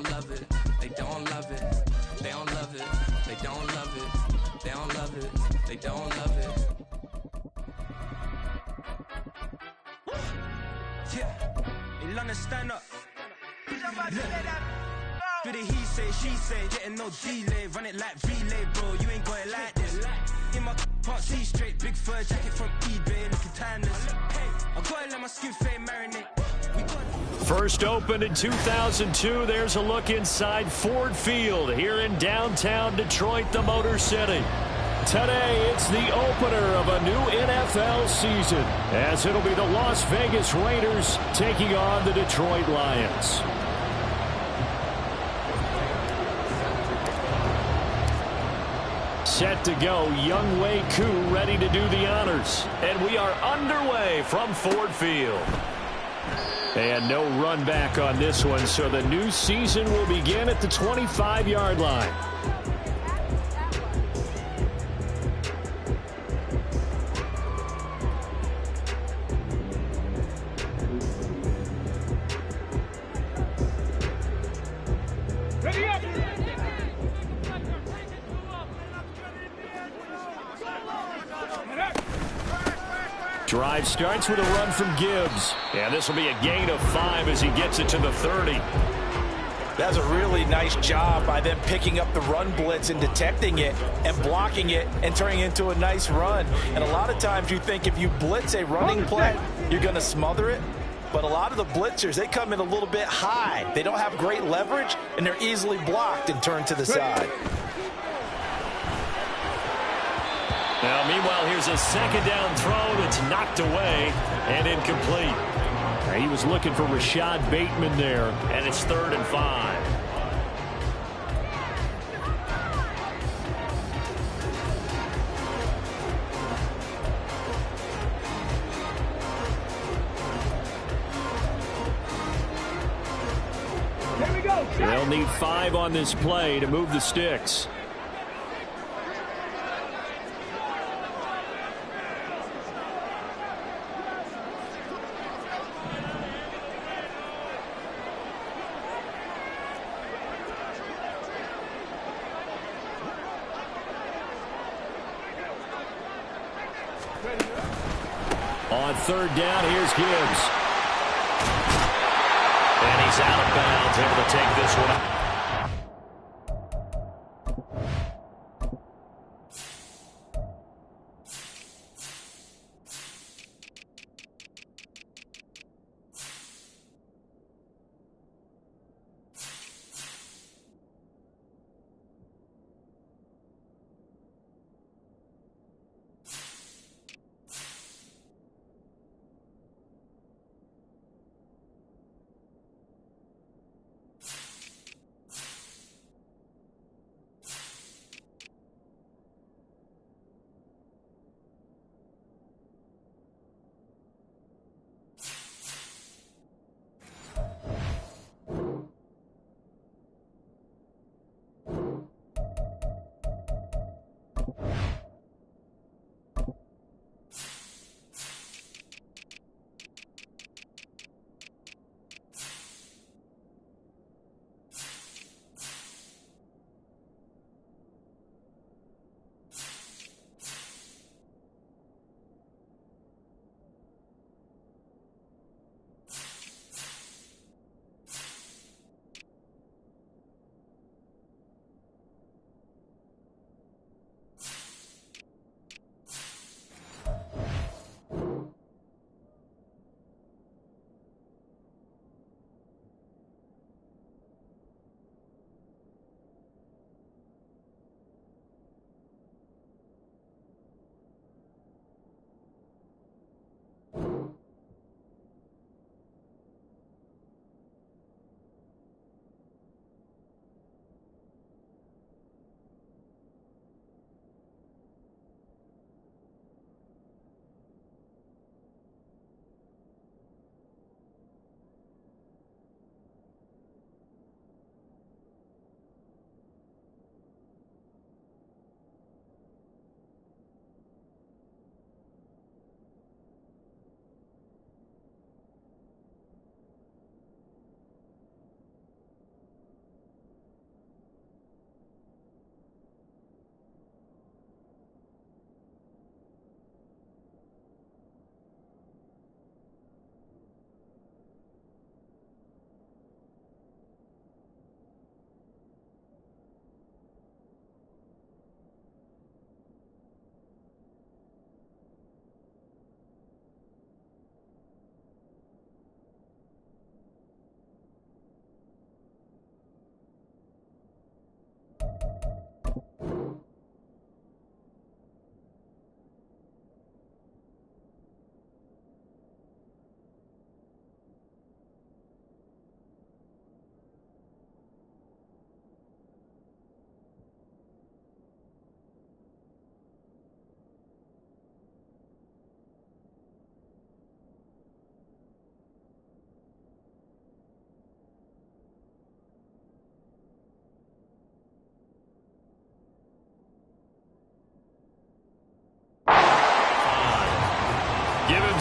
don't love it. They don't love it. They don't love it. They don't love it. They don't love it. They don't love it. Yeah, in London, stand up. Do the he say, she say, getting no delay, run it like relay, bro. You ain't got it like this. In my can't see straight, big fur jacket from eBay, looking timeless. I gotta let my skin fade marinate. First opened in 2002. There's a look inside Ford Field here in downtown Detroit, the Motor City. Today, it's the opener of a new NFL season, as it'll be the Las Vegas Raiders taking on the Detroit Lions. Set to go, Younghoe Koo ready to do the honors. And we are underway from Ford Field. And no run back on this one, so the new season will begin at the 25-yard line. Drive starts with a run from Gibbs. And this will be a gain of 5 as he gets it to the 30. That's a really nice job by them picking up the run blitz and detecting it and blocking it and turning it into a nice run. And a lot of times you think if you blitz a running play, you're going to smother it. But a lot of the blitzers, they come in a little bit high. They don't have great leverage, and they're easily blocked and turned to the side. Now, meanwhile, here's a second down throw that's knocked away and incomplete. He was looking for Rashad Bateman there, and it's 3rd and 5. Here we go. They'll need 5 on this play to move the sticks. On 3rd down, here's Gibbs. And he's out of bounds, able to take this one out.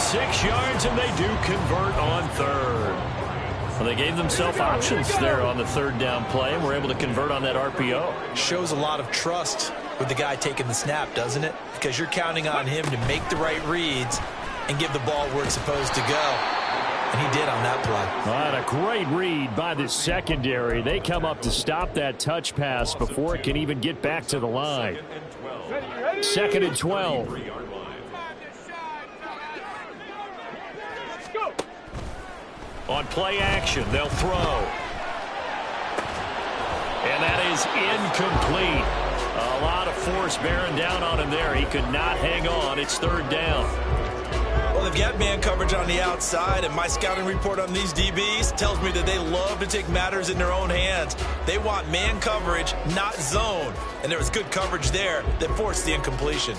6 yards, and they do convert on third. Well, they gave themselves options there on the third down play, and were able to convert on that RPO. Shows a lot of trust with the guy taking the snap, doesn't it? Because you're counting on him to make the right reads and give the ball where it's supposed to go. And he did on that play. All right, a great read by the secondary. They come up to stop that touch pass before it can even get back to the line. 2nd and 12. On play action, they'll throw. And that is incomplete. A lot of force bearing down on him there. He could not hang on. It's 3rd down. Well, they've got man coverage on the outside, and my scouting report on these DBs tells me that they love to take matters in their own hands. They want man coverage, not zone. And there was good coverage there that forced the incompletion.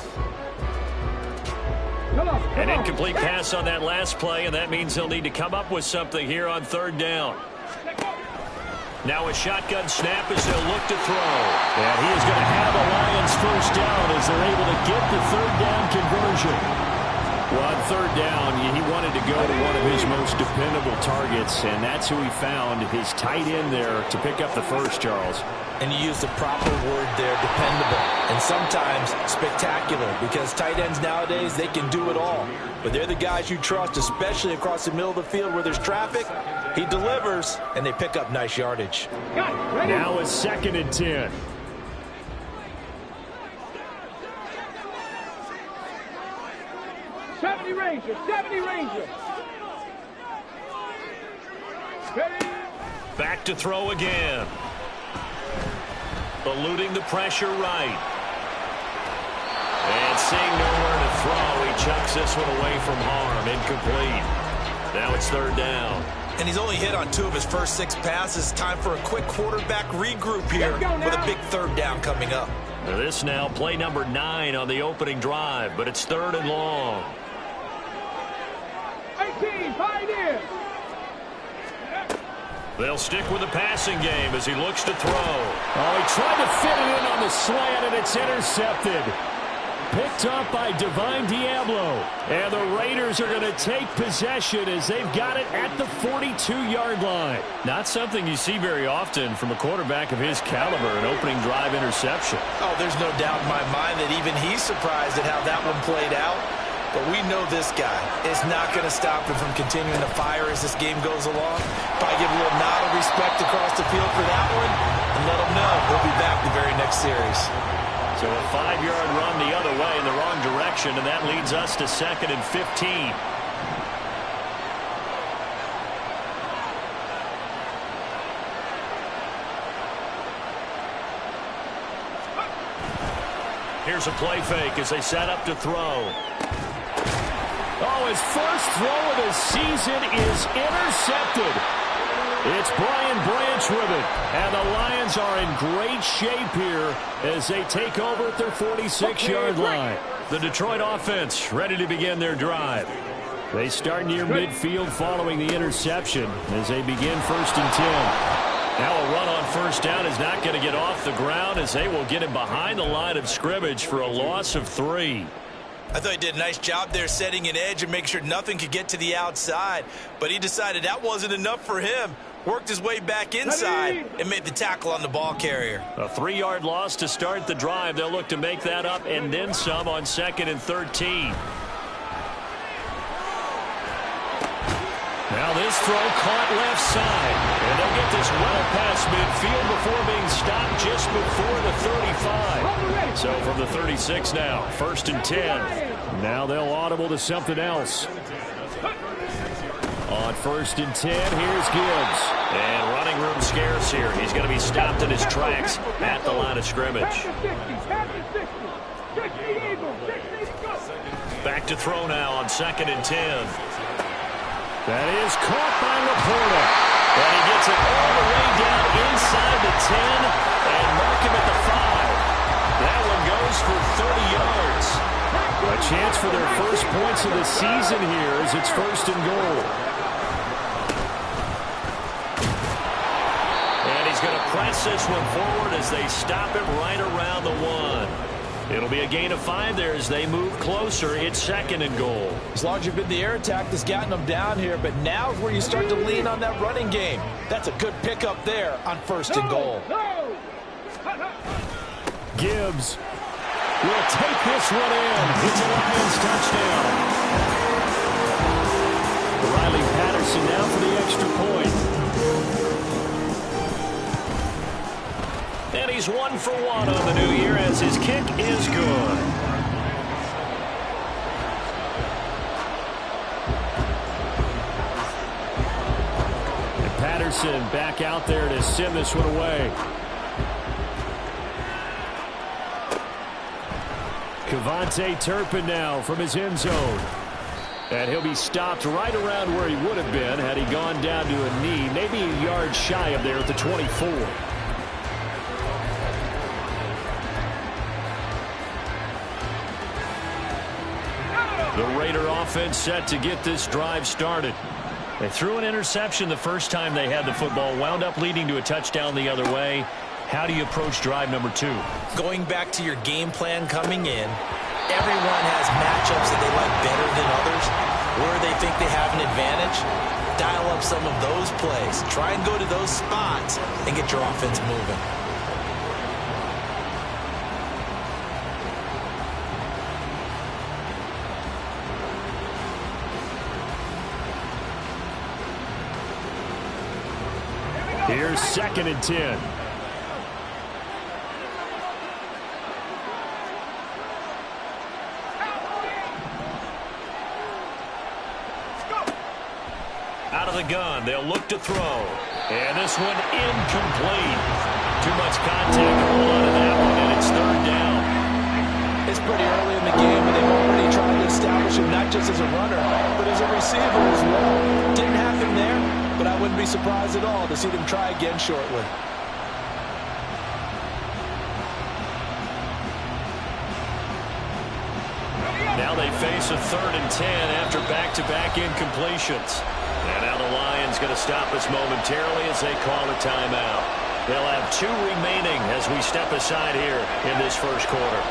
An incomplete pass on that last play, and that means they'll need to come up with something here on 3rd down. Now a shotgun snap as they'll look to throw. And he is going to have a Lions 1st down as they're able to get the 3rd down conversion. Well, on 3rd down, he wanted to go to one of his most dependable targets, and that's who he found, his tight end there, to pick up the first, Charles. And you used the proper word there, dependable, and sometimes spectacular, because tight ends nowadays, they can do it all. But they're the guys you trust, especially across the middle of the field where there's traffic. He delivers, and they pick up nice yardage. Now it's 2nd and 10. Ranger, 70 Ranger. Back to throw again. Eluding the pressure right. And seeing nowhere to throw, he chucks this one away from harm. Incomplete. Now it's 3rd down. And he's only hit on 2 of his first 6 passes. Time for a quick quarterback regroup here with a big 3rd down coming up. This now play number 9 on the opening drive, but it's 3rd and long. 18, pioneer. They'll stick with the passing game as he looks to throw. Oh, he tried to fit it in on the slant, and it's intercepted. Picked up by Divine Diablo. And the Raiders are going to take possession as they've got it at the 42-yard line. Not something you see very often from a quarterback of his caliber, an opening drive interception. Oh, there's no doubt in my mind that even he's surprised at how that one played out. But we know this guy is not going to stop him from continuing to fire as this game goes along. Probably give a little nod of respect across the field for that one and let him know he'll be back the very next series. So a 5-yard run the other way in the wrong direction, and that leads us to 2nd and 15. Here's a play fake as they set up to throw. Oh, his first throw of the season is intercepted. It's Brian Branch with it. And the Lions are in great shape here as they take over at their 46-yard line. The Detroit offense ready to begin their drive. They start near midfield following the interception as they begin 1st and 10. Now a run on 1st down is not going to get off the ground as they will get him behind the line of scrimmage for a loss of 3. I thought he did a nice job there setting an edge and making sure nothing could get to the outside. But he decided that wasn't enough for him. Worked his way back inside and made the tackle on the ball carrier. A 3-yard loss to start the drive. They'll look to make that up and then some on 2nd and 13. Now this throw caught left side. And they'll get this well past midfield before being stopped just before the 35. So from the 36 now, 1st and 10. Now they'll audible to something else. On 1st and 10, here's Gibbs. And running room scarce here. He's going to be stopped in his tracks at the line of scrimmage. Back to throw now on 2nd and 10. That is caught by Laporta. And he gets it all the way down inside the 10 and mark him at the 5. That one goes for 30 yards. A chance for their first points of the season here as it's 1st and goal. And he's going to press this one forward as they stop him right around the 1. It'll be a gain of 5 there as they move closer. It's 2nd and goal. As long as you've been the air attack that's gotten them down here, but now is where you start to lean on that running game. That's a good pickup there on 1st and goal. Gibbs will take this one in. It's a Lions touchdown. Riley Patterson now for the extra point. And he's 1 for 1 on the new year as his kick is good. And Patterson back out there to send this one away. Kevontae Turpin now from his end zone. And he'll be stopped right around where he would have been had he gone down to a knee, maybe a yard shy of there at the 24. The Raider offense set to get this drive started. They threw an interception the first time they had the football, wound up leading to a touchdown the other way. How do you approach drive number 2? Going back to your game plan coming in, everyone has matchups that they like better than others. Where they think they have an advantage, dial up some of those plays. Try and go to those spots and get your offense moving. Here's 2nd and 10. Out of the gun, they'll look to throw. And this one incomplete. Too much contact to hold on to that one, and it's 3rd down. It's pretty early in the game, and they've already tried to establish him not just as a runner, but as a receiver as well. Didn't happen there, but I wouldn't be surprised at all to see them try again shortly. Now they face a 3rd and 10 after back-to-back incompletions. And now the Lions going to stop us momentarily as they call a timeout. They'll have 2 remaining as we step aside here in this first quarter.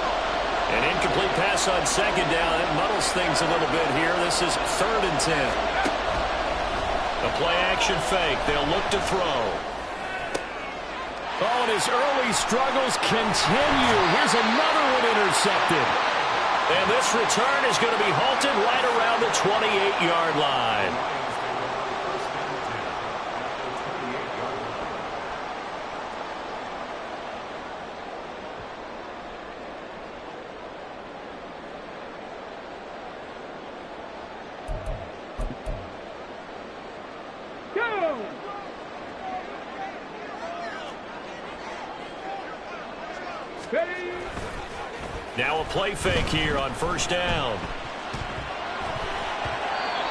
An incomplete pass on 2nd down. It muddles things a little bit here. This is 3rd and 10. A play-action fake. They'll look to throw. Oh, and his early struggles continue. Here's another one intercepted. And this return is going to be halted right around the 28-yard line. Now a play fake here on 1st down.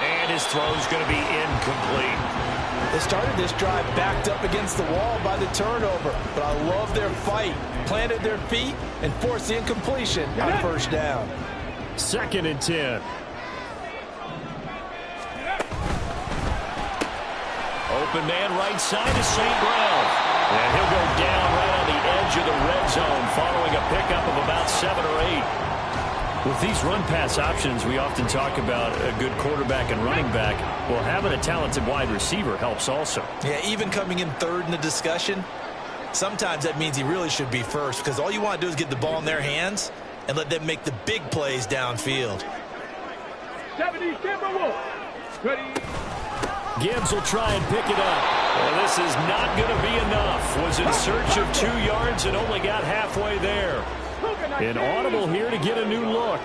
And his throw's going to be incomplete. They started this drive backed up against the wall by the turnover, but I love their fight. Planted their feet and forced the incompletion on 1st down. 2nd and 10. Open man right side is St. Brown. And he'll go down right on the edge of the red zone following a pickup of about 7 or 8. With these run-pass options, we often talk about a good quarterback and running back. Well, having a talented wide receiver helps also. Yeah, even coming in 3rd in the discussion, sometimes that means he really should be 1st because all you want to do is get the ball in their hands and let them make the big plays downfield. 70, ready. Gibbs will try and pick it up. Well, this is not going to be enough. Was in search of 2 yards and only got halfway there. An audible here to get a new look.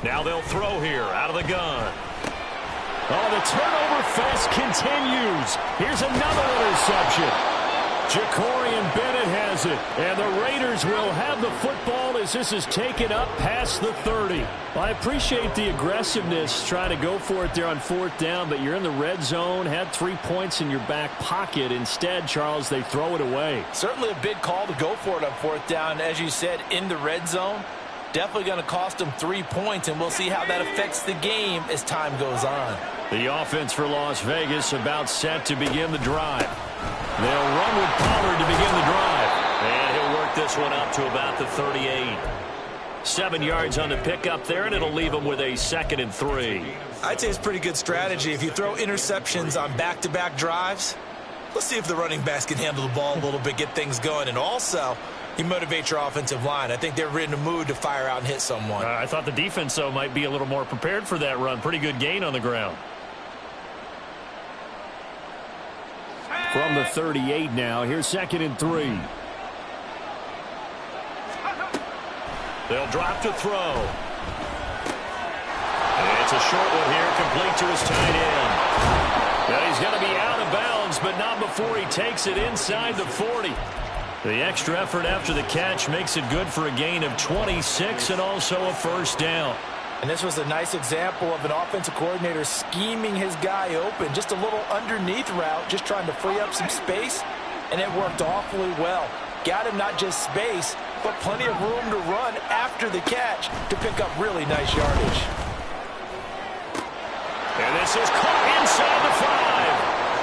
Now they'll throw here out of the gun. Oh, the turnover fest continues. Here's another interception. Jacorian Bennett has it, and the Raiders will have the football as this is taken up past the 30. I appreciate the aggressiveness trying to go for it there on 4th down, but you're in the red zone, had 3 points in your back pocket. Instead, Charles, they throw it away. Certainly a big call to go for it on 4th down. As you said, in the red zone, Definitely going to cost them 3 points, and we'll see how that affects the game as time goes on. The offense for Las Vegas about set to begin the drive. They'll run with Pollard to begin the drive. And he'll work this one up to about the 38. 7 yards on the pickup there, and it'll leave him with a 2nd and 3. I'd say it's pretty good strategy. If you throw interceptions on back-to-back drives, let's see if the running backs can handle the ball a little bit, get things going. And also, you motivate your offensive line. I think they're in the mood to fire out and hit someone. I thought the defense, though, might be a little more prepared for that run. Pretty good gain on the ground. From the 38 now, here's 2nd and 3. They'll drop to throw. And it's a short one here, complete to his tight end. Now he's going to be out of bounds, but not before he takes it inside the 40. The extra effort after the catch makes it good for a gain of 26 and also a first down. And this was a nice example of an offensive coordinator scheming his guy open. Just a little underneath route, just trying to free up some space, and it worked awfully well. Got him not just space, but plenty of room to run after the catch to pick up really nice yardage. And this is caught inside the 5.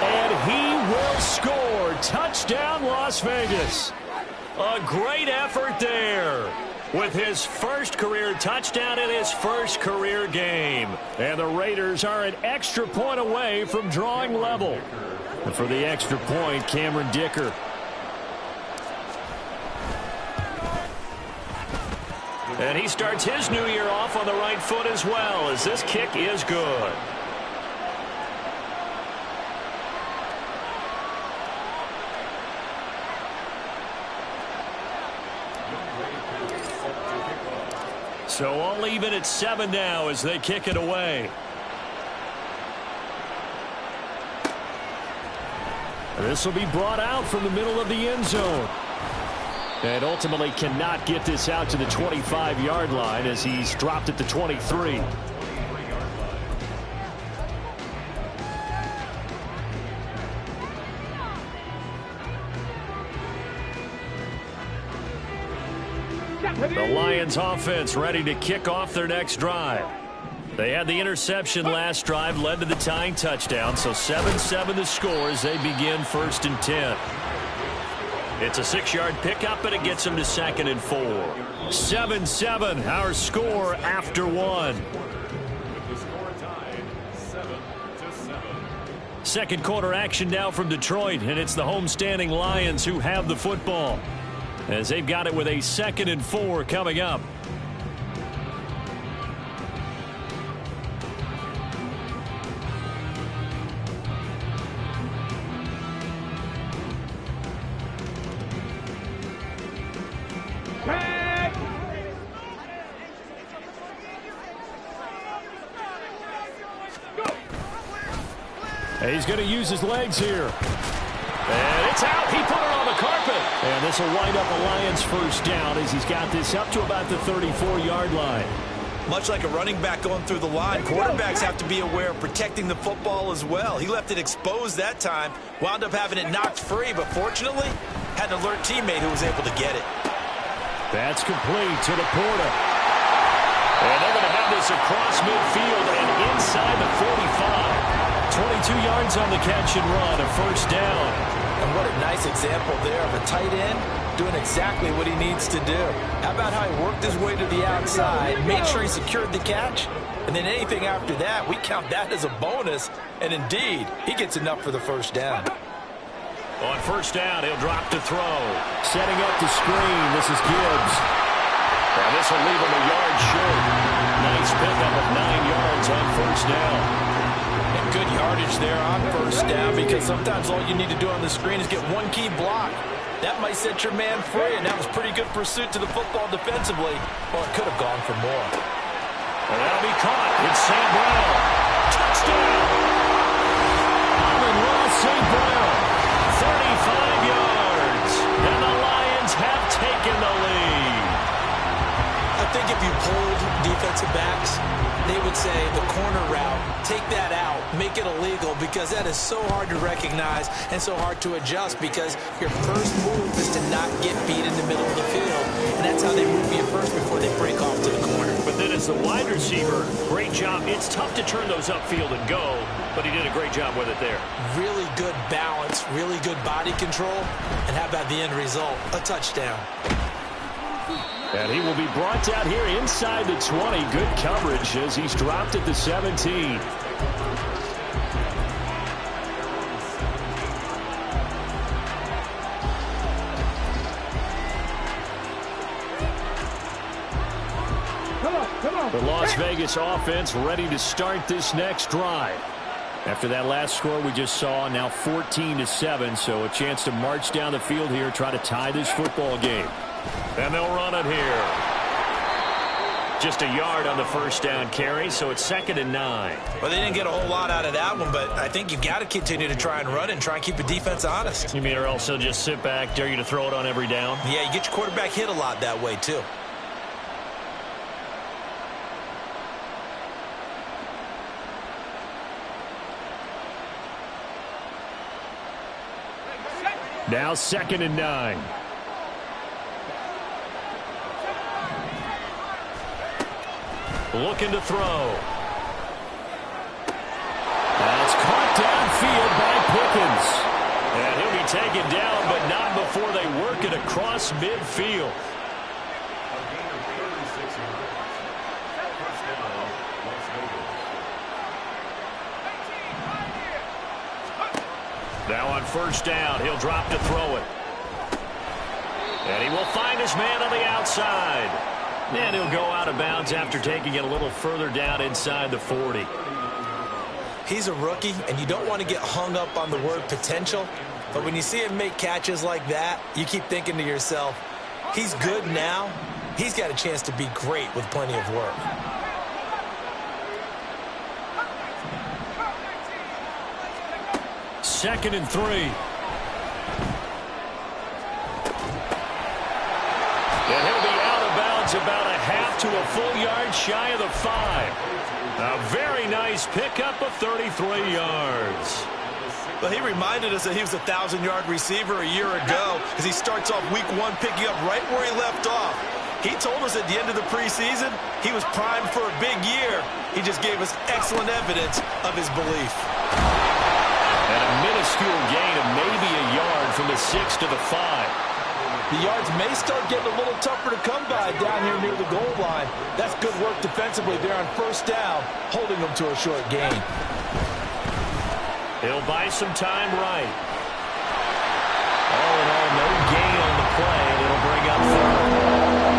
And he will score. Touchdown, Las Vegas. A great effort there with his first career touchdown in his first career game. And the Raiders are an extra point away from drawing level. And for the extra point, Cameron Dicker. And he starts his new year off on the right foot as well, as this kick is good. So all even at 7 now as they kick it away. This will be brought out from the middle of the end zone. And ultimately cannot get this out to the 25-yard line as he's dropped at the 23. The Lions offense ready to kick off their next drive. They had the interception last drive, led to the tying touchdown, so 7-7 the score as they begin 1st and 10. It's a 6-yard pickup, and it gets them to 2nd and 4. 7-7, our score after 1. Second quarter action now from Detroit, and it's the homestanding Lions who have the football, as they've got it with a 2nd and 4 coming up. He's going to use his legs here. And it's out. He put it on the carpet. And this will wind up a Lions first down as he's got this up to about the 34-yard line. Much like a running back going through the line, quarterbacks have to be aware of protecting the football as well. He left it exposed that time, wound up having it knocked free, but fortunately had an alert teammate who was able to get it. That's complete to Laporta. And they're going to have this across midfield and inside the 45. 22 yards on the catch and run, a first down. And what a nice example there of a tight end doing exactly what he needs to do. How about how he worked his way to the outside, made sure he secured the catch, and then anything after that, we count that as a bonus. And indeed, he gets enough for the first down. On first down, he'll drop to throw. Setting up the screen, this is Gibbs. Now this will leave him a yard short. Nice pickup of 9 yards on first down. And good yardage there on first down, because sometimes all you need to do on the screen is get one key block. That might set your man free, and that was pretty good pursuit to the football defensively. Well, it could have gone for more. And that'll be caught. It's St. Brown. Touchdown! Amon-Ra St. Brown. 35 yards. And the Lions have taken the lead. I think if you pulled defensive backs, they would say the corner route, take that out, make it illegal, because that is so hard to recognize and so hard to adjust, because your first move is to not get beat in the middle of the field, and that's how they move you first before they break off to the corner. But then as the wide receiver, great job. It's tough to turn those upfield and go, but he did a great job with it there. Really good balance, really good body control, and how about the end result? A touchdown. And he will be brought down here inside the 20. Good coverage as he's dropped at the 17. The Las Vegas offense ready to start this next drive. After that last score we just saw, now 14-7, so a chance to march down the field here, try to tie this football game. And they'll run it here. Just a yard on the first down carry, so it's 2nd and 9. Well, they didn't get a whole lot out of that one, but I think you've got to continue to try and run it and try and keep the defense honest. You mean or else they'll just sit back, dare you to throw it on every down? Yeah, you get your quarterback hit a lot that way, too. Now 2nd and 9. Looking to throw. That's caught downfield by Pickens. And he'll be taken down, but not before they work it across midfield. Now on first down, he'll drop to throw it. And he will find his man on the outside. And he'll go out of bounds after taking it a little further down inside the 40. He's a rookie, and you don't want to get hung up on the word potential. But when you see him make catches like that, you keep thinking to yourself, he's good now. He's got a chance to be great with plenty of work. Second and 3. And he'll be out of bounds about a half to a full yard shy of the 5. A very nice pickup of 33 yards. Well, he reminded us that he was a 1,000-yard receiver a year ago as he starts off week 1 picking up right where he left off. He told us at the end of the preseason he was primed for a big year. He just gave us excellent evidence of his belief. And a minuscule gain of maybe a yard from the 6 to the 5. The yards may start getting a little tougher to come by down here near the goal line. That's good work defensively there on first down, holding them to a short gain. He'll buy some time right. All in all, no gain on the play. It'll bring up 3rd.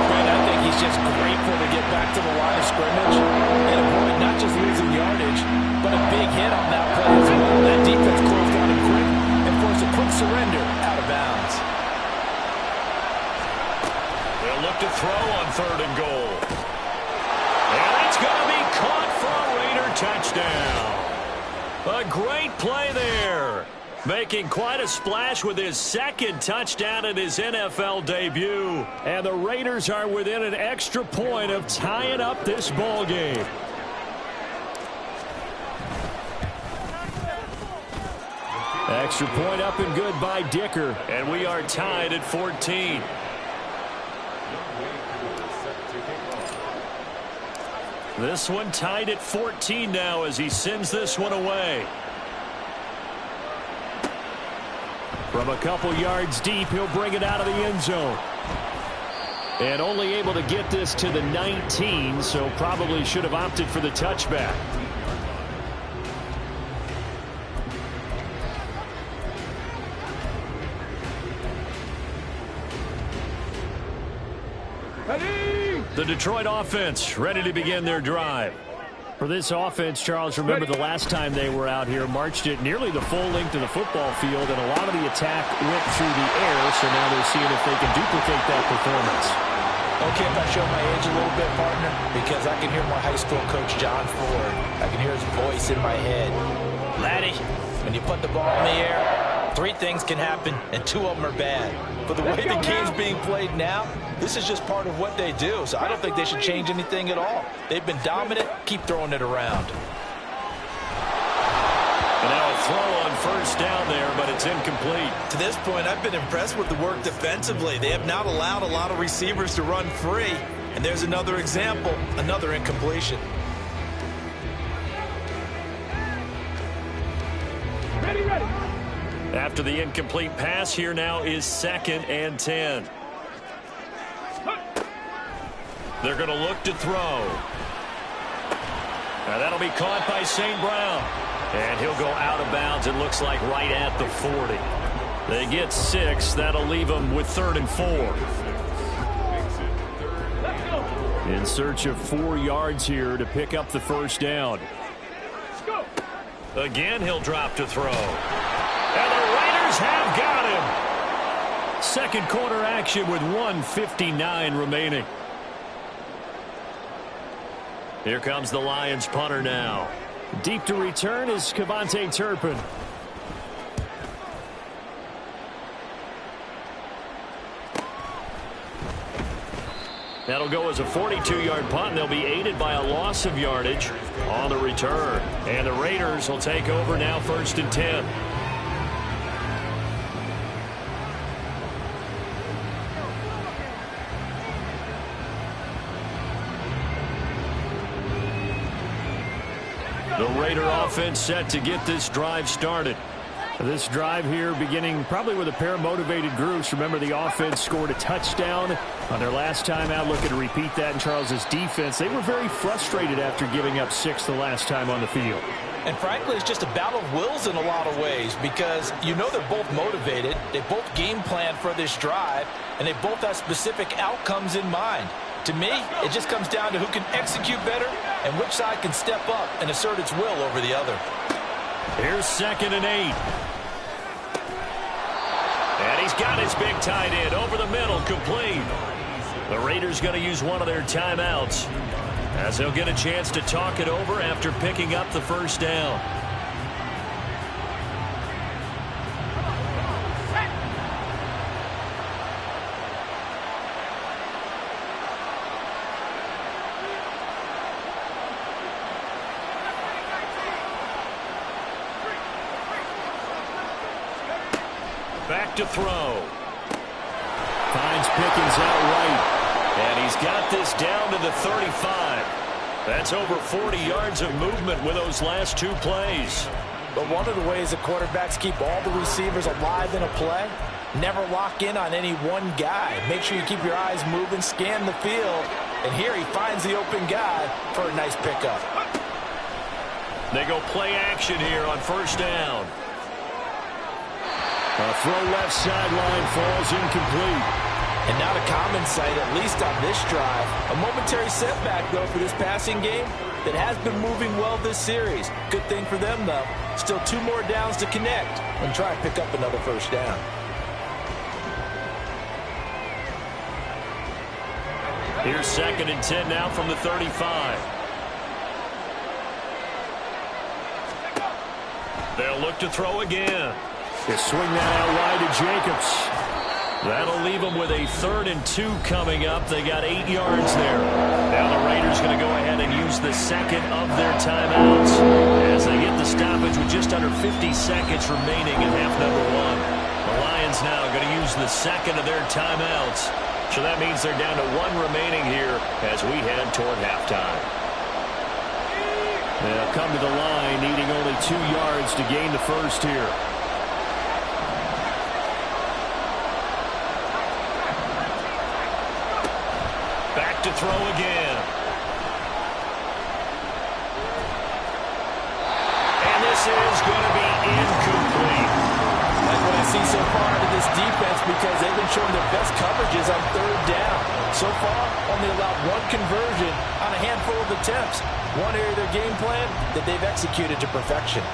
Brent, I think he's just grateful to get back to the line of scrimmage and avoid not just losing yardage, but a big hit on that play as well. That defense closed on him quick and forced a quick surrender out of bounds. They'll look to throw on 3rd and goal. And it's going to be caught for a Raider touchdown. A great play there. Making quite a splash with his 2nd touchdown in his NFL debut. And the Raiders are within an extra point of tying up this ball game. Extra point up and good by Dicker. And we are tied at 14. This one tied at 14 now as he sends this one away. From a couple yards deep, he'll bring it out of the end zone. And only able to get this to the 19, so probably should have opted for the touchback. The Detroit offense ready to begin their drive. For this offense, Charles, remember the last time they were out here, marched it nearly the full length of the football field, and a lot of the attack went through the air, so now they're seeing if they can duplicate that performance. Okay, if I show my age a little bit, partner, because I can hear my high school coach, John Ford. I can hear his voice in my head. Laddie, when you put the ball in the air, 3 things can happen, and 2 of them are bad. But the way the game's being played now, this is just part of what they do, so I don't think they should change anything at all. They've been dominant. Keep throwing it around. throw on first down there, but it's incomplete. To this point, I've been impressed with the work defensively. They have not allowed a lot of receivers to run free. And there's another example, another incompletion. Ready. After the incomplete pass, here now is 2nd and 10. They're going to look to throw. Now that'll be caught by St. Brown. And he'll go out of bounds, it looks like right at the 40. They get 6. That'll leave them with 3rd and 4. In search of 4 yards here to pick up the first down. Again, he'll drop to throw. And the Raiders have got him. Second quarter action with 1:59 remaining. Here comes the Lions punter now. Deep to return is Kevontae Turpin. That'll go as a 42-yard punt, and they'll be aided by a loss of yardage on the return. And the Raiders will take over now, 1st and 10. The Raider offense set to get this drive started. This drive here beginning probably with a pair of motivated groups. Remember, the offense scored a touchdown on their last time out. Looking to repeat that in Charles's defense. They were very frustrated after giving up 6 the last time on the field. And frankly, it's just a battle of wills in a lot of ways because you know they're both motivated. They both game plan for this drive, and they both have specific outcomes in mind. To me, it just comes down to who can execute better and which side can step up and assert its will over the other. Here's 2nd and 8. And he's got his big tight end over the middle, complete. The Raiders going to use one of their timeouts as they'll get a chance to talk it over after picking up the first down. Back to throw. Finds Pickens out right. And he's got this down to the 35. That's over 40 yards of movement with those last 2 plays. But one of the ways that quarterbacks keep all the receivers alive in a play, never lock in on any one guy. Make sure you keep your eyes moving, scan the field. And here he finds the open guy for a nice pickup. They go play action here on first down. A throw left sideline falls incomplete. And not a common sight, at least on this drive. A momentary setback, though, for this passing game that has been moving well this series. Good thing for them, though. Still 2 more downs to connect and try and pick up another first down. Here's 2nd and 10 now from the 35. They'll look to throw again. They swing that out wide to Jacobs. That'll leave them with a 3rd and 2 coming up. They got 8 yards there. Now the Raiders going to go ahead and use the 2nd of their timeouts as they get the stoppage with just under 50 seconds remaining in half number 1. The Lions now going to use the 2nd of their timeouts. So that means they're down to 1 remaining here as we head toward halftime. They'll come to the line needing only 2 yards to gain the first here. To throw again. And this is going to be incomplete. Like what I see so far out of this defense because they've been showing their best coverages on 3rd down. So far, only allowed 1 conversion on a handful of attempts. One area of their game plan that they've executed to perfection.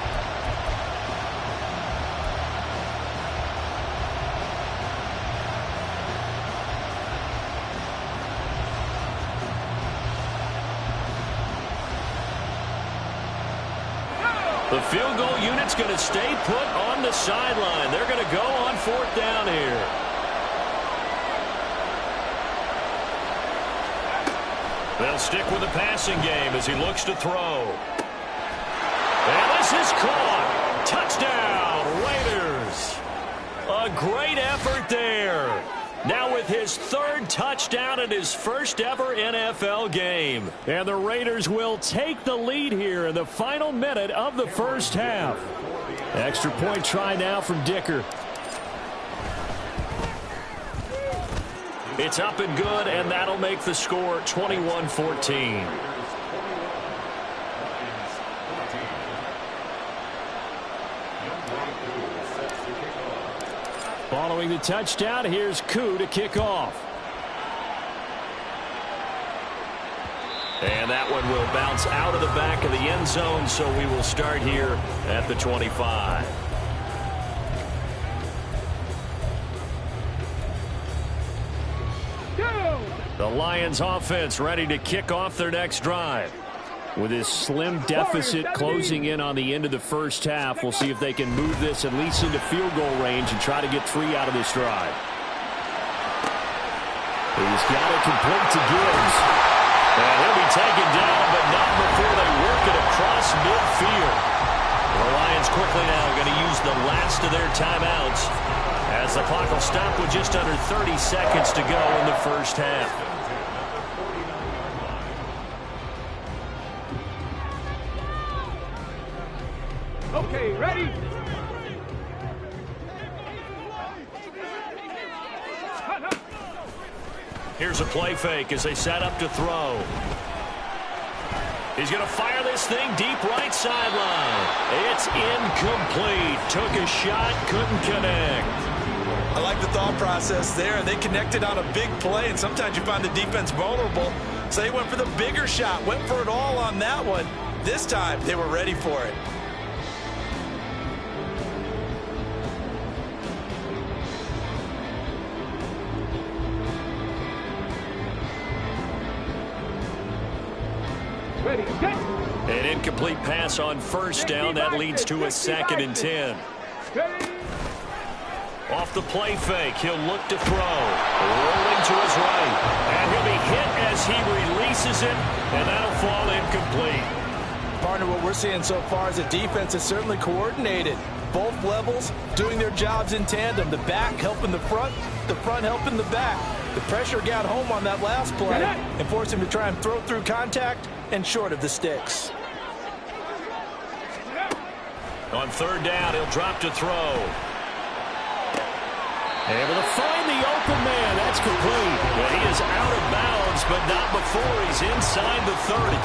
The field goal unit's going to stay put on the sideline. They're going to go on 4th down here. They'll stick with the passing game as he looks to throw. And this is caught. Touchdown, Raiders. A great effort there. Now with his third touchdown in his first ever NFL game. And the Raiders will take the lead here in the final minute of the first half. Extra point try now from Dicker. It's up and good, and that'll make the score 21-14. Following the touchdown, here's Koo to kick off. And that one will bounce out of the back of the end zone, so we will start here at the 25. The Lions offense ready to kick off their next drive. With his slim deficit closing in on the end of the first half, we'll see if they can move this at least into field goal range and try to get 3 out of this drive. He's got it complete to Gibbs. And he'll be taken down, but not before they work it across midfield. The Lions quickly now going to use the last of their timeouts as the clock will stop with just under 30 seconds to go in the first half. Okay, ready? Here's a play fake as they set up to throw. He's going to fire this thing deep right sideline. It's incomplete. Took a shot, couldn't connect. I like the thought process there. They connected on a big play, and sometimes you find the defense vulnerable. So they went for the bigger shot, went for it all on that one. This time, they were ready for it. Ready, set. An incomplete pass on first down. That leads to a 2nd and 10. Ready. Off the play fake, he'll look to throw. Rolling to his right. And he'll be hit as he releases it, and that'll fall incomplete. Partner, what we're seeing so far is the defense is certainly coordinated. Both levels doing their jobs in tandem. The back helping the front helping the back. The pressure got home on that last play and forced him to try and throw through contact and short of the sticks. On third down, he'll drop to throw. Able to find the open man. That's complete. Well, he is out of bounds, but not before he's inside the 30.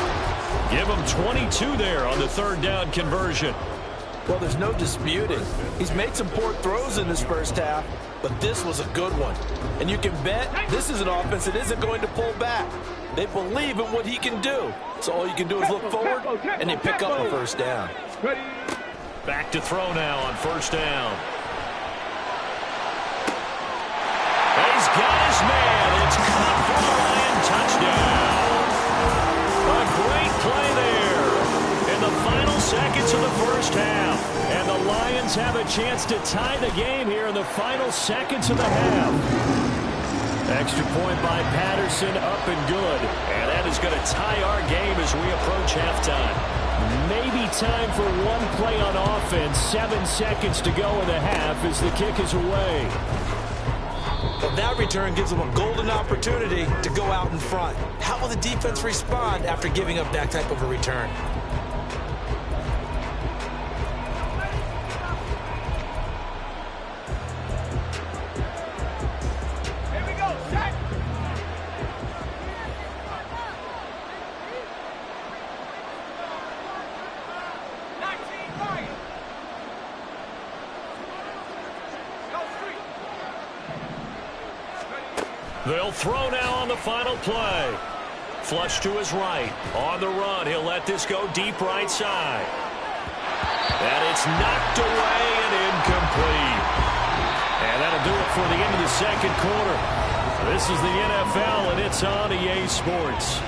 Give him 22 there on the third down conversion. Well, there's no disputing. He's made some poor throws in this first half, but this was a good one. And you can bet this is an offense that isn't going to pull back. They believe in what he can do. So all you can do is look forward, and they pick up the first down. Ready. Back to throw now on first down. He's got his man. It's caught for the Lion touchdown. A great play there in the final seconds of the first half. And the Lions have a chance to tie the game here in the final seconds of the half. Extra point by Patterson, up and good. And that is going to tie our game as we approach halftime. Maybe time for one play on offense. 7 seconds to go in the half as the kick is away. Well, that return gives them a golden opportunity to go out in front. How will the defense respond after giving up that type of a return? Here we go, set. They'll throw now on the final play. Flush to his right. On the run, he'll let this go deep right side. And it's knocked away and incomplete. And that'll do it for the end of the second quarter. This is the NFL, and it's on EA Sports.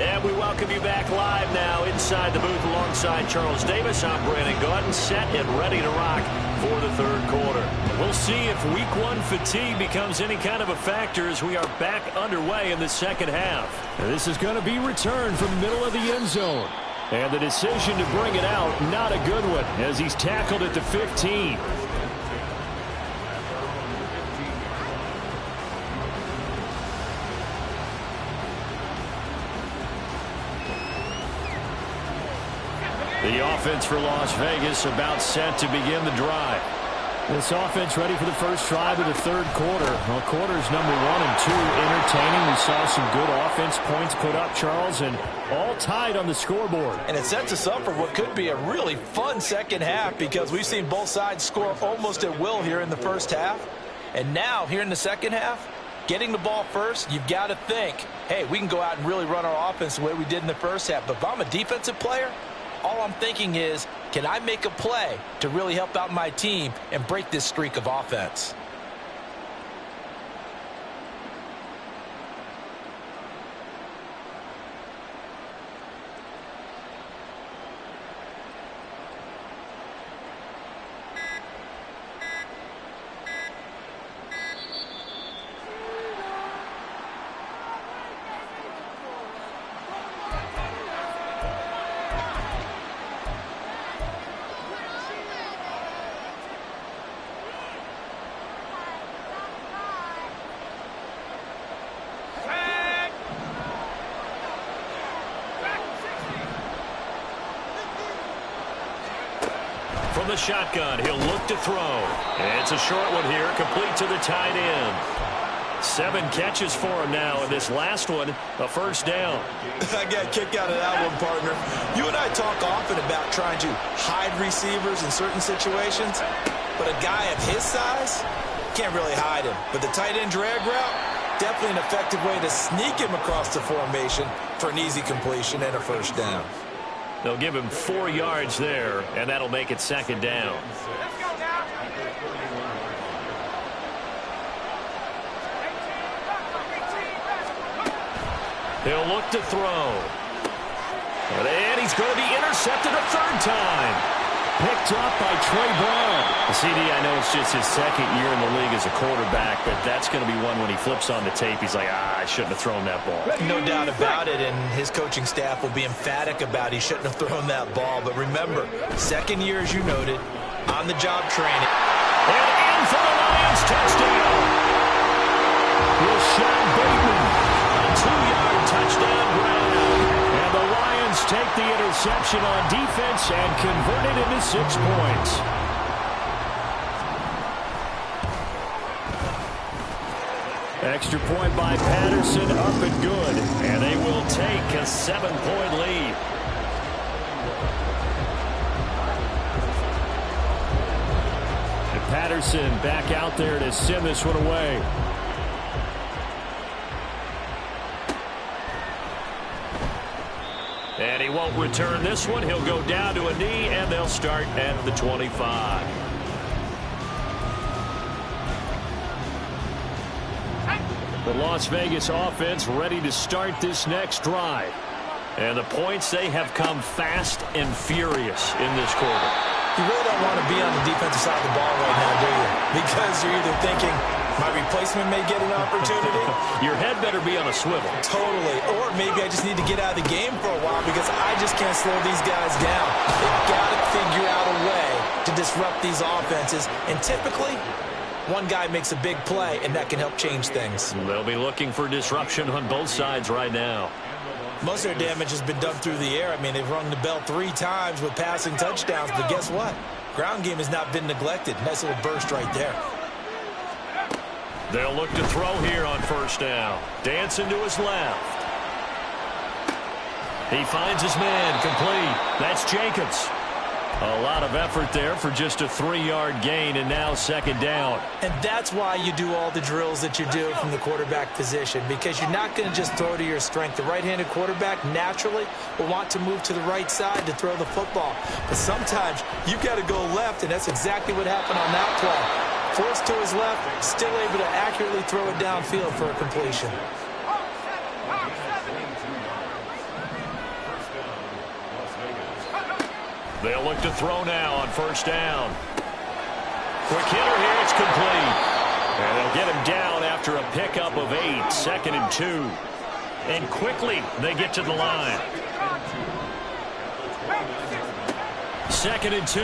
And we welcome you back live now inside the booth alongside Charles Davis. I'm Brandon Gaudin, set and ready to rock for the third quarter. We'll see if week one fatigue becomes any kind of a factor as we are back underway in the second half. And this is going to be returned from the middle of the end zone. And the decision to bring it out, not a good one, as he's tackled at the 15. The offense for Las Vegas about set to begin the drive. This offense ready for the first drive of the third quarter. Well, quarters number 1 and 2 entertaining. We saw some good offense points put up, Charles, and all tied on the scoreboard. And it sets us up for what could be a really fun second half because we've seen both sides score almost at will here in the first half. And now, here in the second half, getting the ball first, you've got to think, hey, we can go out and really run our offense the way we did in the first half. But if I'm a defensive player, all I'm thinking is, can I make a play to really help out my team and break this streak of offense? From the shotgun, he'll look to throw. And it's a short one here, complete to the tight end. 7 catches for him now, and this last one, a first down. I got a kick out of that one, partner. You and I talk often about trying to hide receivers in certain situations, but a guy of his size can't really hide him. But the tight end drag route, definitely an effective way to sneak him across the formation for an easy completion and a first down. They'll give him 4 yards there, and that'll make it second down. Let's go now. He'll look to throw. And he's going to be intercepted a third time. Picked up by Trey Brown. CD, I know it's just his second year in the league as a quarterback, but that's going to be one when he flips on the tape. He's like, I shouldn't have thrown that ball. No doubt about it, and his coaching staff will be emphatic about he shouldn't have thrown that ball. But remember, second year, as you noted, on-the-job training. And in for the Lions touchdown. Rashad Bateman, a 2-yard touchdown grab. And the Lions take the interception on defense and convert it into 6 points. Extra point by Patterson, up and good. And they will take a 7-point lead. And Patterson back out there to send this one away. And he won't return this one. He'll go down to a knee, and they'll start at the 25. The Las Vegas offense ready to start this next drive. And the points, they have come fast and furious in this quarter. You really don't want to be on the defensive side of the ball right now, do you? Because you're either thinking, my replacement may get an opportunity. Your head better be on a swivel. Totally. Or maybe I just need to get out of the game for a while because I just can't slow these guys down. They've got to figure out a way to disrupt these offenses. And typically, one guy makes a big play, and that can help change things. They'll be looking for disruption on both sides right now. Most of their damage has been done through the air. I mean, they've rung the bell 3 times with passing touchdowns. But guess what? Ground game has not been neglected. Nice little burst right there. They'll look to throw here on first down. Dancing to his left. He finds his man complete. That's Jacobs. A lot of effort there for just a 3-yard gain, and now second down. And that's why you do all the drills that you do from the quarterback position, because you're not going to just throw to your strength. The right-handed quarterback naturally will want to move to the right side to throw the football. But sometimes you've got to go left, and that's exactly what happened on that play. Forced to his left, still able to accurately throw it downfield for a completion. They'll look to throw now on first down. Quick hitter here, it's complete. And they'll get him down after a pickup of 8, 2nd and 2. And quickly they get to the line. 2nd and 2.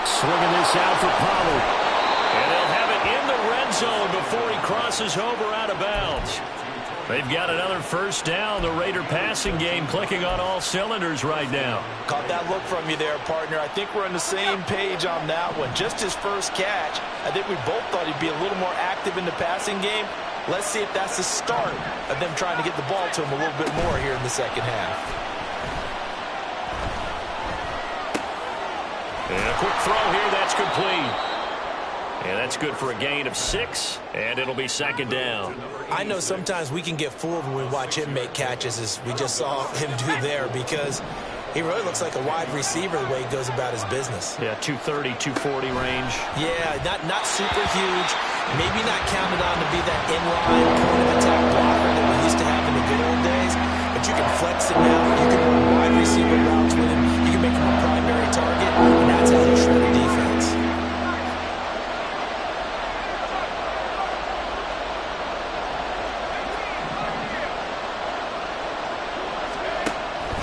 Swinging this out for Pollard. And they'll have it in the red zone before he crosses over out of bounds. They've got another first down. The Raider passing game clicking on all cylinders right now. Caught that look from you there, partner. I think we're on the same page on that one. Just his first catch, I think we both thought he'd be a little more active in the passing game. Let's see if that's the start of them trying to get the ball to him a little bit more here in the second half. And a quick throw here, that's complete. And that's good for a gain of 6, and it'll be 2nd down. I know sometimes we can get fooled when we watch him make catches, as we just saw him do there, because he really looks like a wide receiver the way he goes about his business. Yeah, 230, 240 range. Yeah, not super huge. Maybe not counted on to be that inline point of attack blocker that we used to have in the good old days, but you can flex him out. You can run wide receiver routes with him. You can make him a primary target, and that's how you shred a defense.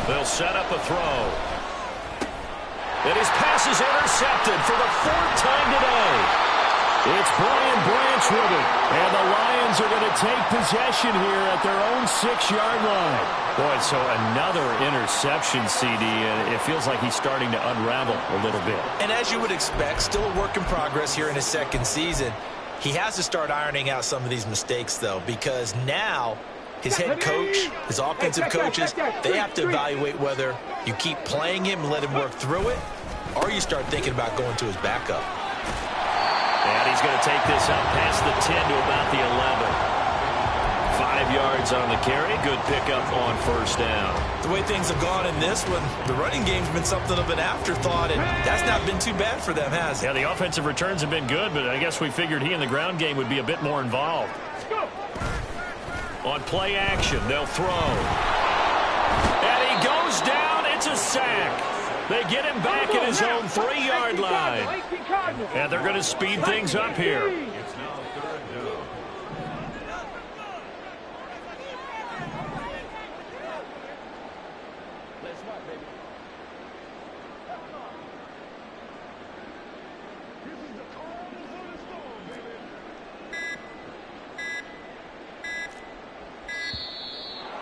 They'll set up a throw. And his pass is intercepted for the 4th time today. It's Brian Branch with it. And the Lions are going to take possession here at their own 6-yard line. Boy, so another interception, CD, and it feels like he's starting to unravel a little bit. And as you would expect, still a work in progress here in his second season. He has to start ironing out some of these mistakes, though, because now his head coach, his offensive coaches, they have to evaluate whether you keep playing him and let him work through it, or you start thinking about going to his backup. And he's going to take this up past the 10 to about the 11. 5 yards on the carry. Good pickup on first down. The way things have gone in this one, the running game's been something of an afterthought, and that's not been too bad for them, has it? Yeah, the offensive returns have been good, but I guess we figured he in the ground game would be a bit more involved. On play action, they'll throw. And he goes down. It's a sack. They get him back at his own 3-yard line. And they're going to speed things up here.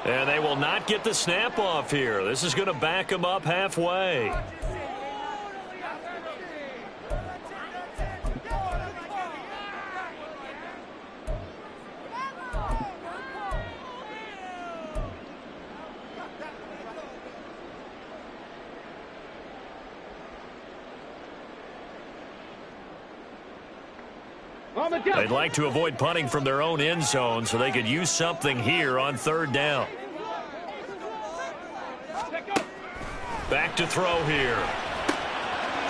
And they will not get the snap off here. This is going to back them up halfway. They'd like to avoid punting from their own end zone so they could use something here on 3rd down. Back to throw here.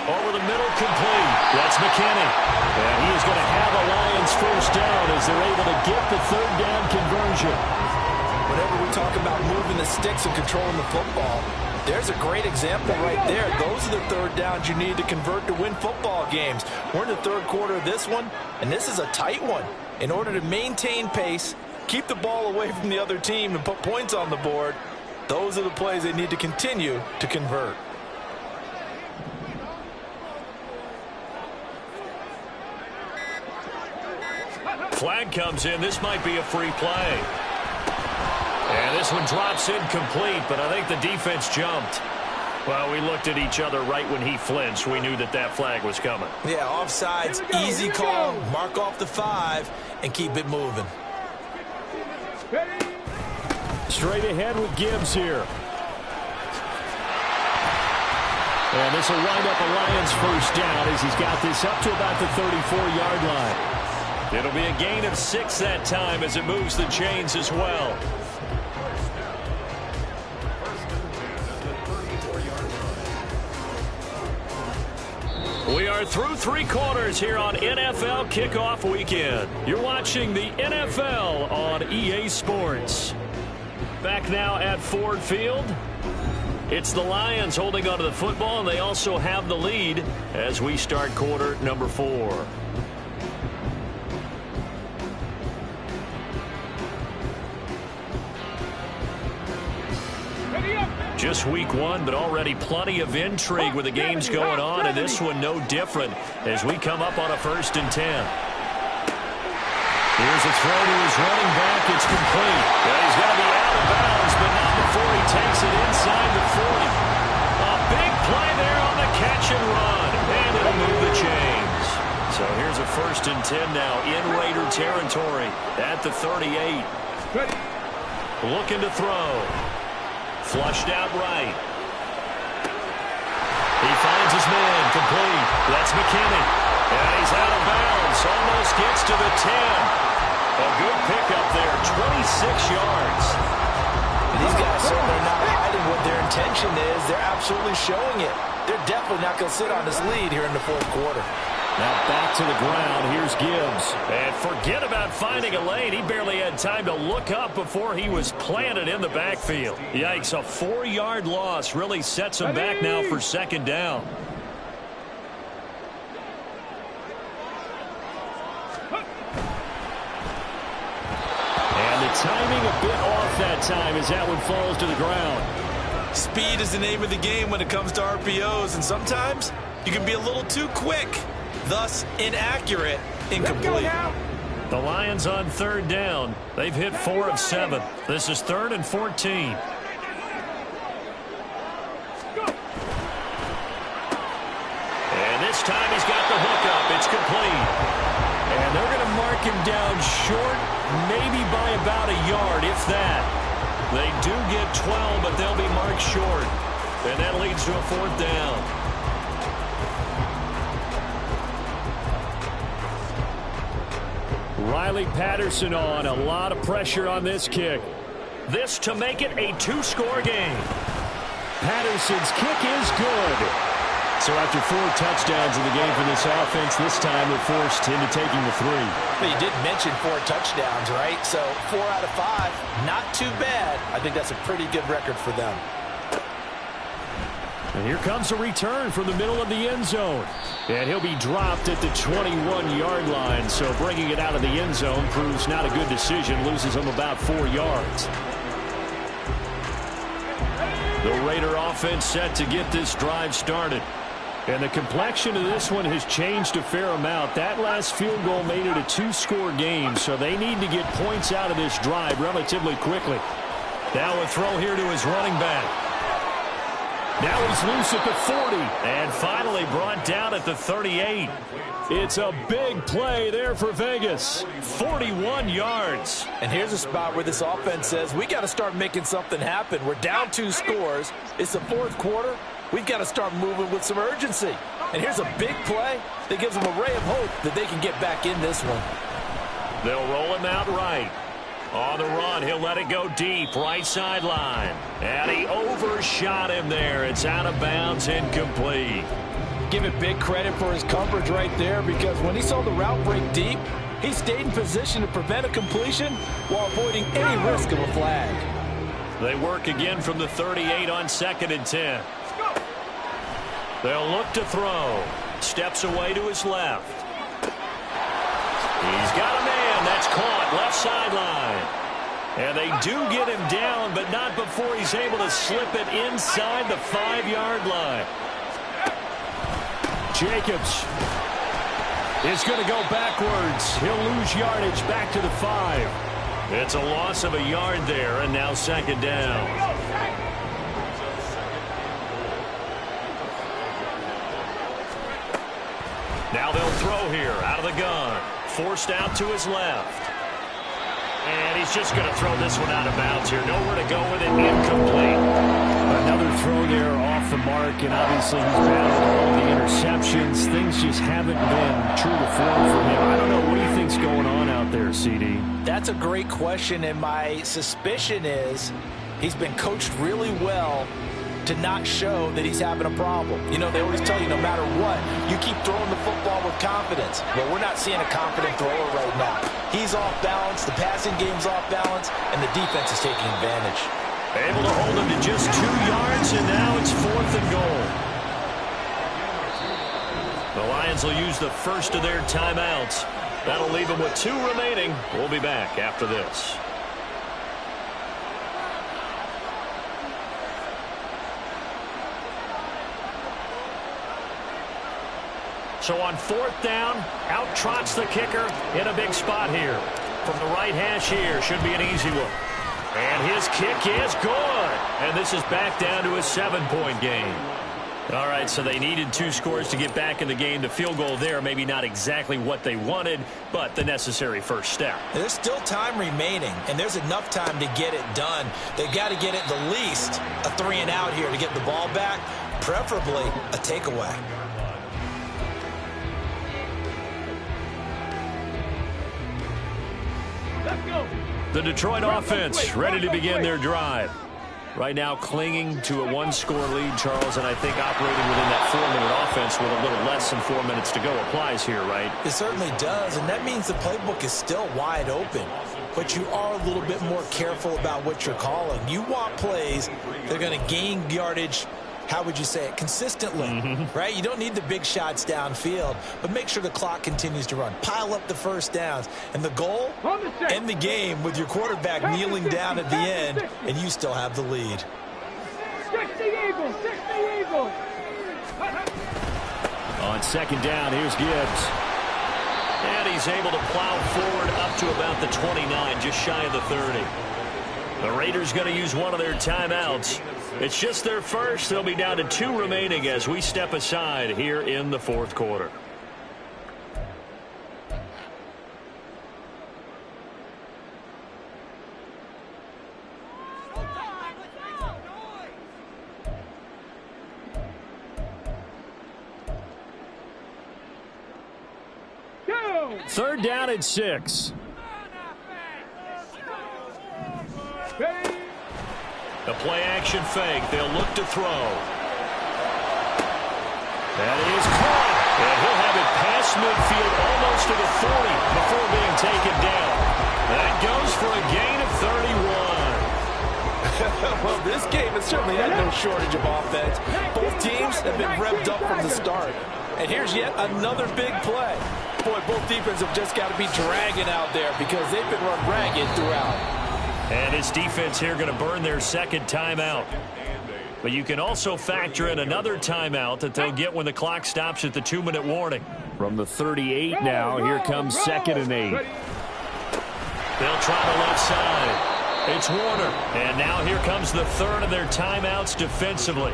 Over the middle, complete. That's McKinney. And he is going to have a Lions first down as they're able to get the 3rd down conversion. Whenever we talk about moving the sticks and controlling the football, there's a great example right there. Those are the 3rd downs you need to convert to win football games. We're in the 3rd quarter of this one, and this is a tight one. In order to maintain pace, keep the ball away from the other team, and put points on the board, those are the plays they need to continue to convert. Flag comes in. This might be a free play. And this one drops incomplete, but I think the defense jumped. Well, we looked at each other right when he flinched. We knew that that flag was coming. Yeah, offsides, easy call. Mark off the 5 and keep it moving. Straight ahead with Gibbs here. And this will wind up a Lions first down as he's got this up to about the 34-yard line. It'll be a gain of 6 that time as it moves the chains as well. We are through 3 quarters here on NFL Kickoff Weekend. You're watching the NFL on EA Sports. Back now at Ford Field. It's the Lions holding onto the football, and they also have the lead as we start quarter number 4. Just week 1, but already plenty of intrigue with the games going on, and this one no different as we come up on a 1st and 10. Here's a throw to his running back. It's complete. He's got to be out of bounds, but not before he takes it inside the 40. A big play there on the catch and run, and it'll move the chains. So here's a 1st and 10 now in Raider territory at the 38. Looking to throw. Flushed out right. He finds his man. Complete. That's McKinney. And he's out of bounds. Almost gets to the 10. A good pickup there. 26 yards. These guys certainly not hiding what their intention is. They're absolutely showing it. They're definitely not going to sit on this lead here in the 4th quarter. Now back to the ground. Here's Gibbs. And forget about finding a lane. He barely had time to look up before he was planted in the backfield. Yikes, a 4-yard loss really sets him back now for 2nd down. And the timing a bit off that time as that one falls to the ground. Speed is the name of the game when it comes to RPOs, and sometimes you can be a little too quick. Thus, inaccurate, incomplete. The Lions on 3rd down. They've hit 4 of 7. This is 3rd and 14. And this time he's got the hookup. It's complete. And they're going to mark him down short, maybe by about a yard, if that. They do get 12, but they'll be marked short. And that leads to a 4th down. Riley Patterson on. A lot of pressure on this kick. This to make it a 2-score game. Patterson's kick is good. So after 4 touchdowns in the game for this offense, this time they're forced into taking the 3. But you did mention 4 touchdowns, right? So 4 out of 5, not too bad. I think that's a pretty good record for them. And here comes a return from the middle of the end zone. And he'll be dropped at the 21-yard line. So bringing it out of the end zone proves not a good decision. Loses him about 4 yards. The Raider offense set to get this drive started. And the complexion of this one has changed a fair amount. That last field goal made it a 2-score game. So they need to get points out of this drive relatively quickly. Now a throw here to his running back. Now he's loose at the 40, and finally brought down at the 38. It's a big play there for Vegas. 41 yards. And here's a spot where this offense says, we got to start making something happen. We're down 2 scores. It's the 4th quarter. We've got to start moving with some urgency. And here's a big play that gives them a ray of hope that they can get back in this one. They'll roll him out right. On the run, he'll let it go deep, right sideline. And he overshot him there. It's out of bounds, incomplete. Give it big credit for his coverage right there, because when he saw the route break deep, he stayed in position to prevent a completion while avoiding any risk of a flag. They work again from the 38 on 2nd and 10. They'll look to throw. Steps away to his left. He's got a man. That's caught left sideline. And they do get him down, but not before he's able to slip it inside the 5-yard line. Jacobs is going to go backwards. He'll lose yardage back to the 5. It's a loss of a yard there, and now 2nd down. Now they'll throw here out of the gun. Forced out to his left. And he's just going to throw this one out of bounds here. Nowhere to go with it. Incomplete. Another throw there off the mark, and obviously he's battled all the interceptions. Things just haven't been true to form for him. I don't know. What do you think's going on out there, CD? That's a great question, and my suspicion is he's been coached really well to not show that he's having a problem. You know, they always tell you no matter what, you keep throwing the football with confidence. But we're not seeing a confident thrower right now. He's off balance, the passing game's off balance, and the defense is taking advantage. Able to hold him to just 2 yards, and now it's 4th and goal. The Lions will use the first of their timeouts. That'll leave them with 2 remaining. We'll be back after this. So on 4th down, out trots the kicker in a big spot here. From the right hash here, should be an easy one. And his kick is good. And this is back down to a 7-point game. All right, so they needed 2 scores to get back in the game. The field goal there, maybe not exactly what they wanted, but the necessary first step. There's still time remaining, and there's enough time to get it done. They've got to get at the least a 3 and out here to get the ball back, preferably a takeaway. The Detroit offense ready to begin their drive. Right now clinging to a 1-score lead, Charles, and I think operating within that 4-minute offense with a little less than 4 minutes to go applies here, right? It certainly does, and that means the playbook is still wide open. But you are a little bit more careful about what you're calling. You want plays that are going to gain yardage, how would you say it, consistently, right? You don't need the big shots downfield, but make sure the clock continues to run. Pile up the first downs. And the goal, end the game with your quarterback kneeling down at the end, and you still have the lead. 60 Eagles, 60 Eagles. On 2nd down, here's Gibbs. And he's able to plow forward up to about the 29, just shy of the 30. The Raiders going to use one of their timeouts. It's just their first. They'll be down to 2 remaining as we step aside here in the 4th quarter. Third down and 6. The play-action fake. They'll look to throw. That is caught. And he'll have it past midfield almost to the 40 before being taken down. That goes for a gain of 31. Well, this game has certainly had no shortage of offense. Both teams have been revved up from the start. And here's yet another big play. Boy, both defenses have just got to be dragging out there because they've been run ragged throughout. And his defense here going to burn their 2nd timeout. But you can also factor in another timeout that they'll get when the clock stops at the 2-minute warning. From the 38 now, here comes 2nd and 8. They'll try the left side. It's Warner. And now here comes the 3rd of their timeouts defensively.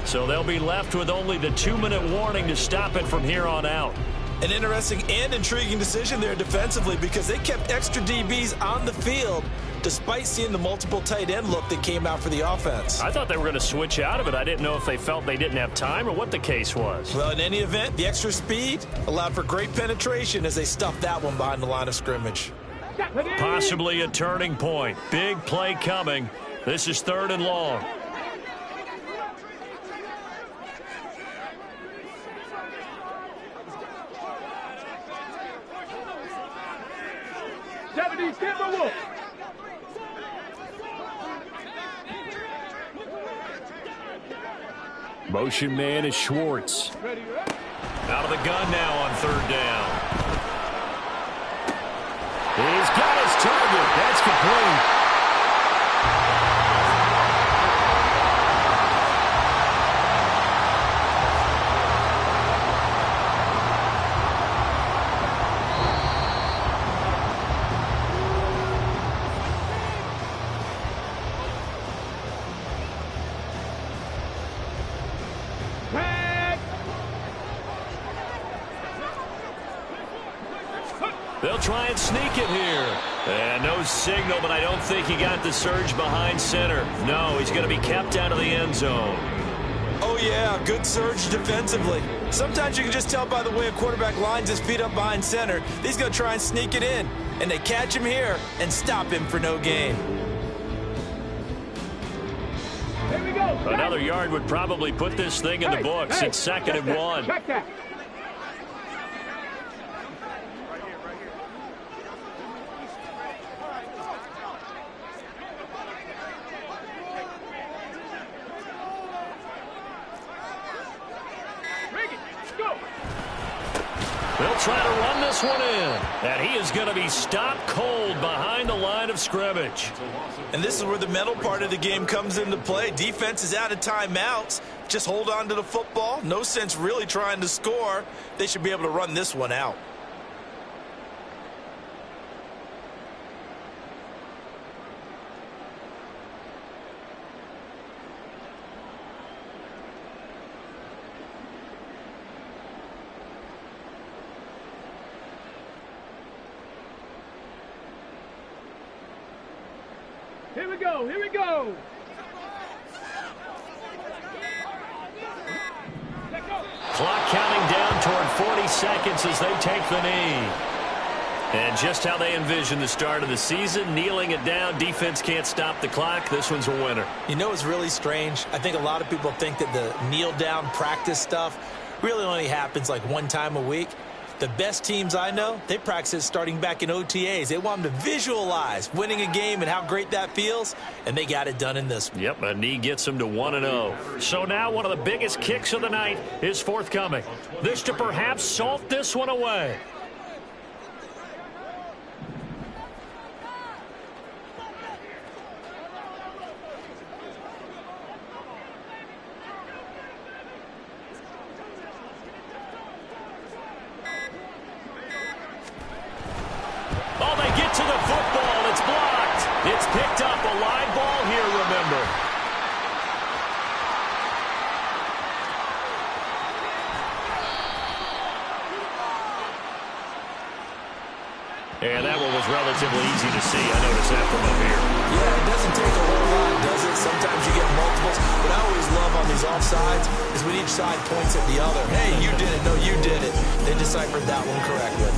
So they'll be left with only the 2-minute warning to stop it from here on out. An interesting and intriguing decision there defensively because they kept extra DBs on the field despite seeing the multiple tight end look that came out for the offense. I thought they were going to switch out of it. I didn't know if they felt they didn't have time or what the case was. Well, in any event, the extra speed allowed for great penetration as they stuffed that one behind the line of scrimmage. Possibly a turning point. Big play coming. This is 3rd and long. Motion man is Schwartz. Out of the gun now on 3rd down. He's got his target. That's complete. They'll try and sneak it here. And no signal, but I don't think he got the surge behind center. No, he's going to be kept out of the end zone. Oh, yeah, good surge defensively. Sometimes you can just tell by the way a quarterback lines his feet up behind center. He's going to try and sneak it in. And they catch him here and stop him for no gain. Here we go. Another yard would probably put this thing in the books. It's 2nd and 1. Check that. They'll try to run this one in. And he is going to be stopped cold behind the line of scrimmage. And this is where the mental part of the game comes into play. Defense is out of timeouts. Just hold on to the football. No sense really trying to score. They should be able to run this one out. Here we go, here we go. Clock counting down toward 40 seconds as they take the knee. And just how they envision the start of the season, kneeling it down. Defense can't stop the clock. This one's a winner. You know, it's really strange. I think a lot of people think that the kneel-down practice stuff really only happens like one time a week. The best teams I know, they practice it starting back in OTAs. They want them to visualize winning a game and how great that feels, and they got it done in this one. Yep, a knee gets them to 1-0. So now one of the biggest kicks of the night is forthcoming. This to perhaps salt this one away. To the football, it's blocked. It's picked up, a live ball here, remember. And that one was relatively easy to see. I noticed that from up here. Yeah, it doesn't take a whole lot, does it? Sometimes you get multiples. What I always love on these offsides is when each side points at the other. Hey, you did it. No, you did it. They deciphered that one correctly.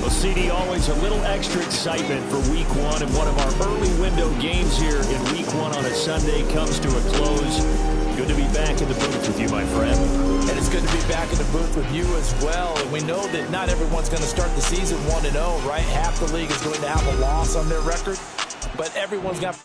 Well, CD, always a little extra excitement for Week 1, and one of our early window games here in Week 1 on a Sunday comes to a close. Good to be back in the booth with you, my friend. And it's good to be back in the booth with you as well. And we know that not everyone's going to start the season 1-0, right? Half the league is going to have a loss on their record, but everyone's got...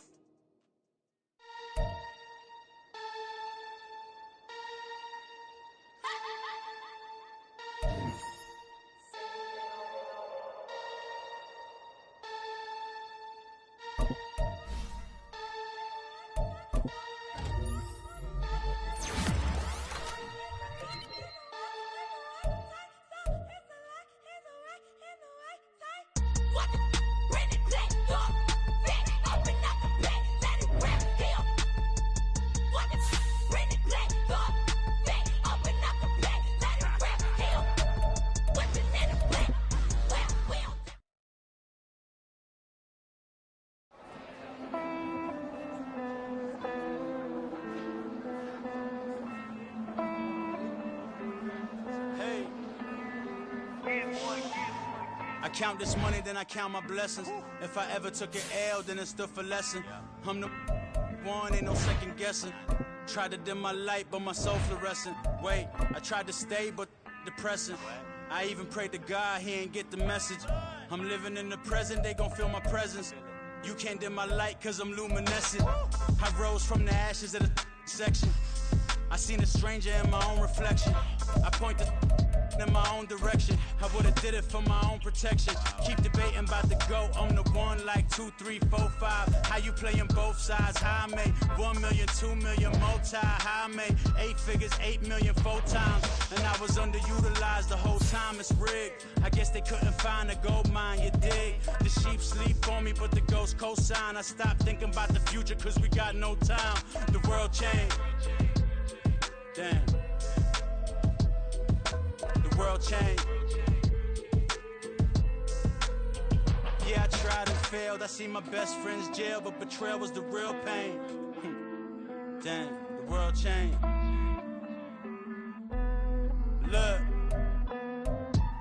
I count this money, then I count my blessings. If I ever took an L, then it stood for lesson. I'm the one, ain't no second guessing. Tried to dim my light, but my soul fluorescent. Wait, I tried to stay, but depressing. I even prayed to God, he ain't get the message. I'm living in the present, they gon' feel my presence. You can't dim my light, cause I'm luminescent. I rose from the ashes of the section. I seen a stranger in my own reflection. I point the in my own direction. I would've did it for my own protection. Keep debating about the GOAT. I'm the one like 2, 3, 4, 5. How you playing both sides? How I made 1 million, 2 million, multi. How I made 8 figures, 8 million, 4 times. And I was underutilized the whole time. It's rigged. I guess they couldn't find a gold mine, you dig? The sheep sleep on me, but the ghost cosign. I stopped thinking about the future, cause we got no time. The world changed. Damn. The world changed. Yeah, I tried and failed. I see my best friends jail, but betrayal was the real pain. Damn, the world changed. Look,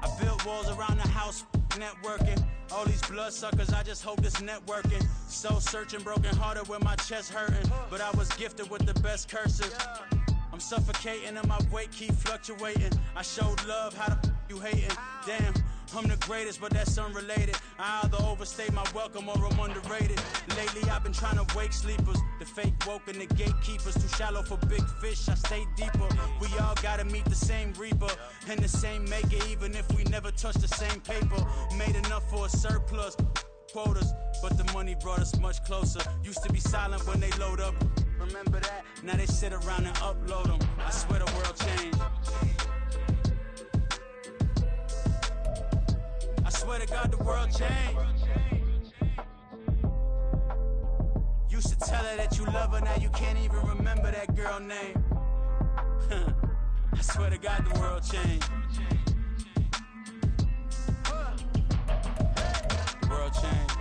I built walls around the house, networking. All these bloodsuckers, I just hope this networking. Soul searching, broken hearted with my chest hurting. But I was gifted with the best cursive. I'm suffocating and my weight keep fluctuating. I showed love, how the you hating? Damn, I'm the greatest, but that's unrelated. I either overstay my welcome or I'm underrated. Lately I've been trying to wake sleepers. The fake woke and the gatekeepers. Too shallow for big fish, I stay deeper. We all gotta meet the same reaper and the same maker, even if we never touch the same paper. Made enough for a surplus quotas, but the money brought us much closer. Used to be silent when they load up. Remember that? Now they sit around and upload them. I swear the world changed. I swear to God, the world changed. Used to tell her that you love her, now you can't even remember that girl name. I swear to God, the world changed. The world changed.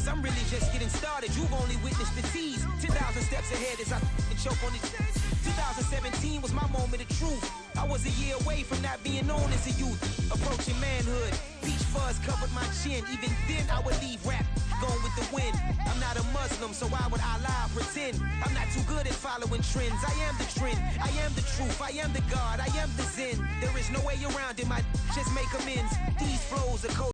I'm really just getting started. You've only witnessed the tease. 10,000 steps ahead as I choke on it. 2017 was my moment of truth. I was a year away from not being known as a youth. Approaching manhood. Peach fuzz covered my chin. Even then I would leave rap going with the wind. I'm not a Muslim, so why would Allah pretend? I'm not too good at following trends. I am the trend. I am the truth. I am the God. I am the Zen. There is no way around it. My just make amends. These flows are cold.